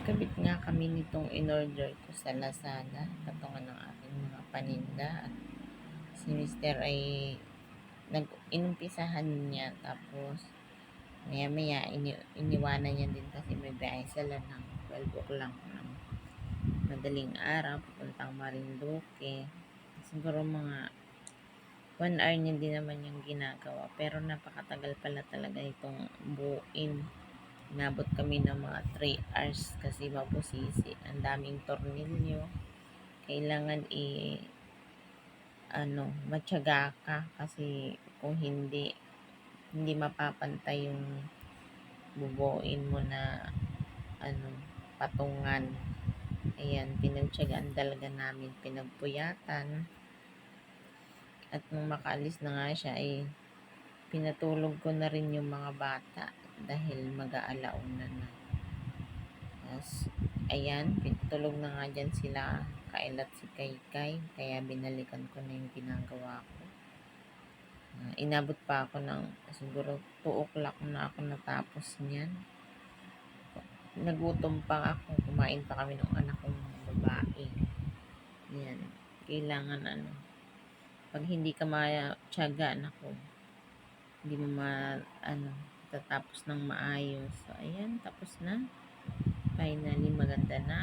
Nagkabit nga kami nitong in-order ko sa Lazada, patungan ng aking mga paninda. At si Mister ay inumpisahan niya, tapos maya maya iniwanan niya din kasi may biyahe sila ng 12 o'clock ng madaling araw papuntang Marinduque. Siguro mga 1 hour niya din naman yung ginagawa, pero napakatagal pala talaga itong buuin. Inabot kami ng mga 3 hours kasi mabusisi. Ang daming tornilyo. Kailangan matyaga ka kasi kung hindi mapapantay yung bubuin mo na patungan. Ayan, pinagtyagaan talaga namin, pinagpuyatan. At nung makaalis na nga siya, pinatulog ko na rin yung mga bata dahil mag-aalauna na. Ayan, tulog na nga dyan sila, Kailat si Kaykay, kaya binalikan ko na yung ginagawa ko. Inabot pa ako ng siguro 2 o'clock na ako natapos niyan. Nagutom pa ako, kumain pa kami ng anak kong babae. Ayan, kailangan pag hindi ka matyaga, hindi mo tatapos ng maayos. So, ayan, tapos na. Finally, maganda na.